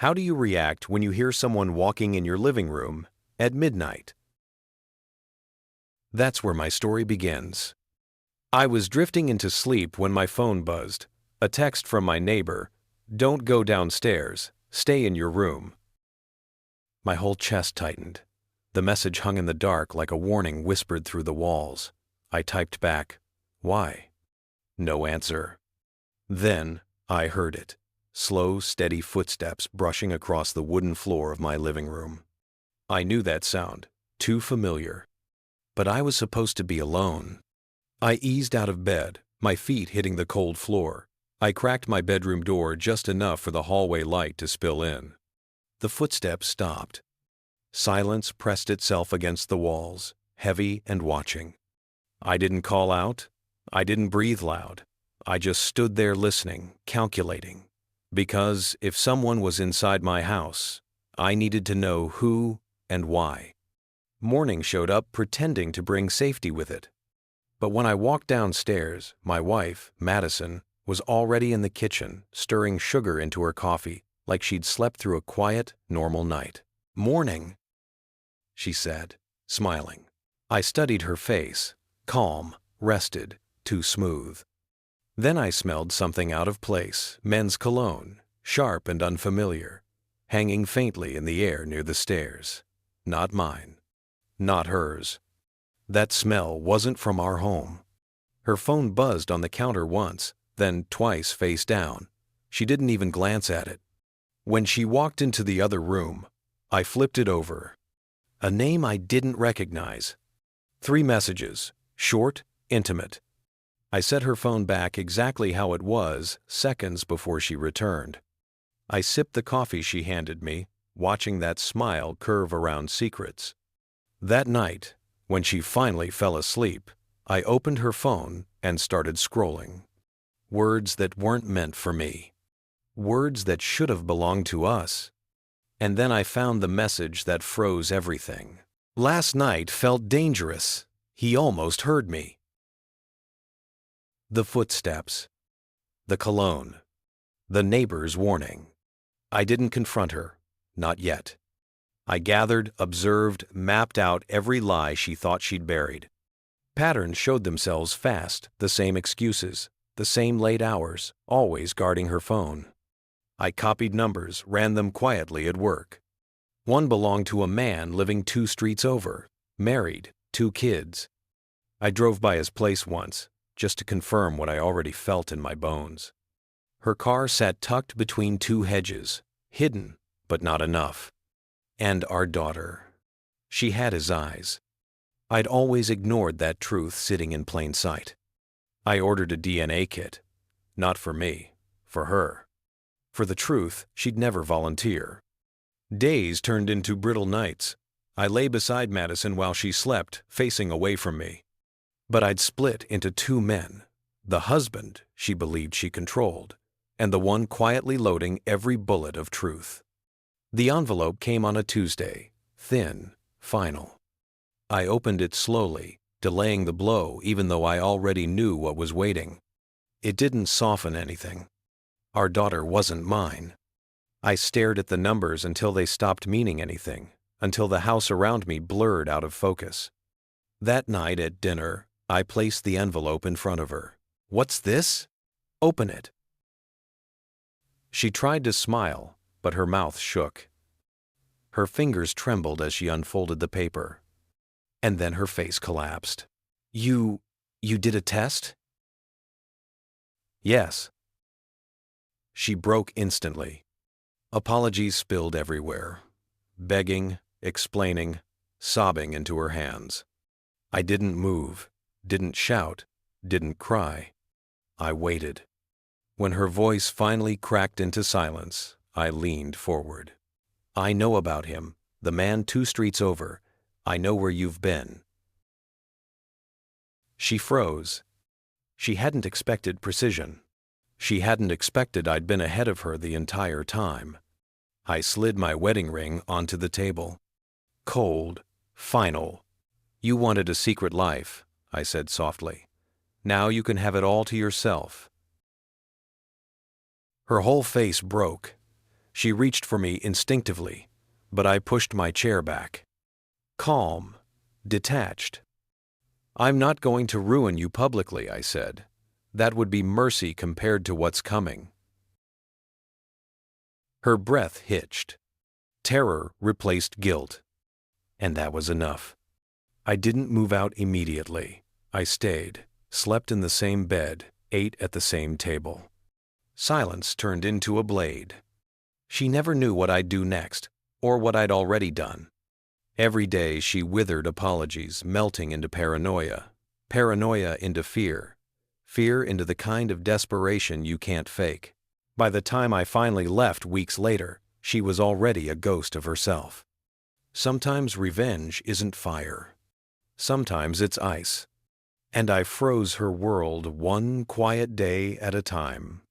How do you react when you hear someone walking in your living room at midnight? That's where my story begins. I was drifting into sleep when my phone buzzed. A text from my neighbor, "Don't go downstairs, stay in your room." My whole chest tightened. The message hung in the dark like a warning whispered through the walls. I typed back, "Why?" No answer. Then I heard it. Slow, steady footsteps brushing across the wooden floor of my living room. I knew that sound, too familiar. But I was supposed to be alone. I eased out of bed, my feet hitting the cold floor. I cracked my bedroom door just enough for the hallway light to spill in. The footsteps stopped. Silence pressed itself against the walls, heavy and watching. I didn't call out. I didn't breathe loud. I just stood there listening, calculating. Because if someone was inside my house, I needed to know who and why. Morning showed up pretending to bring safety with it. But when I walked downstairs, my wife, Madison, was already in the kitchen, stirring sugar into her coffee, like she'd slept through a quiet, normal night. "Morning," she said, smiling. I studied her face, calm, rested, too smooth. Then I smelled something out of place, men's cologne, sharp and unfamiliar, hanging faintly in the air near the stairs. Not mine. Not hers. That smell wasn't from our home. Her phone buzzed on the counter once, then twice face down. She didn't even glance at it. When she walked into the other room, I flipped it over. A name I didn't recognize. 3 messages, short, intimate. I set her phone back exactly how it was seconds before she returned. I sipped the coffee she handed me, watching that smile curve around secrets. That night, when she finally fell asleep, I opened her phone and started scrolling. Words that weren't meant for me. Words that should have belonged to us. And then I found the message that froze everything. "Last night felt dangerous. He almost heard me." The footsteps. The cologne. The neighbor's warning. I didn't confront her. Not yet. I gathered, observed, mapped out every lie she thought she'd buried. Patterns showed themselves fast, the same excuses, the same late hours, always guarding her phone. I copied numbers, ran them quietly at work. One belonged to a man living 2 streets over, married, 2 kids. I drove by his place once, just to confirm what I already felt in my bones. Her car sat tucked between 2 hedges, hidden, but not enough. And our daughter. She had his eyes. I'd always ignored that truth sitting in plain sight. I ordered a DNA kit. Not for me, for her. For the truth, she'd never volunteer. Days turned into brittle nights. I lay beside Madison while she slept, facing away from me. But I'd split into 2 men, the husband she believed she controlled, and the one quietly loading every bullet of truth. The envelope came on a Tuesday, thin, final. I opened it slowly, delaying the blow even though I already knew what was waiting. It didn't soften anything. Our daughter wasn't mine. I stared at the numbers until they stopped meaning anything, until the house around me blurred out of focus. That night at dinner, I placed the envelope in front of her. "What's this?" "Open it." She tried to smile, but her mouth shook. Her fingers trembled as she unfolded the paper. And then her face collapsed. You did a test?" "Yes." She broke instantly. Apologies spilled everywhere. Begging, explaining, sobbing into her hands. I didn't move, didn't shout, didn't cry. I waited. When her voice finally cracked into silence, I leaned forward. "I know about him, the man 2 streets over. I know where you've been." She froze. She hadn't expected precision. She hadn't expected I'd been ahead of her the entire time. I slid my wedding ring onto the table. Cold, final. "You wanted a secret life," I said softly. "Now you can have it all to yourself." Her whole face broke. She reached for me instinctively, but I pushed my chair back. Calm, detached. "I'm not going to ruin you publicly," I said. "That would be mercy compared to what's coming." Her breath hitched. Terror replaced guilt. And that was enough. I didn't move out immediately. I stayed, slept in the same bed, ate at the same table. Silence turned into a blade. She never knew what I'd do next, or what I'd already done. Every day she withered apologies, melting into paranoia, paranoia into fear, fear into the kind of desperation you can't fake. By the time I finally left weeks later, she was already a ghost of herself. Sometimes revenge isn't fire. Sometimes it's ice. And I froze her world one quiet day at a time.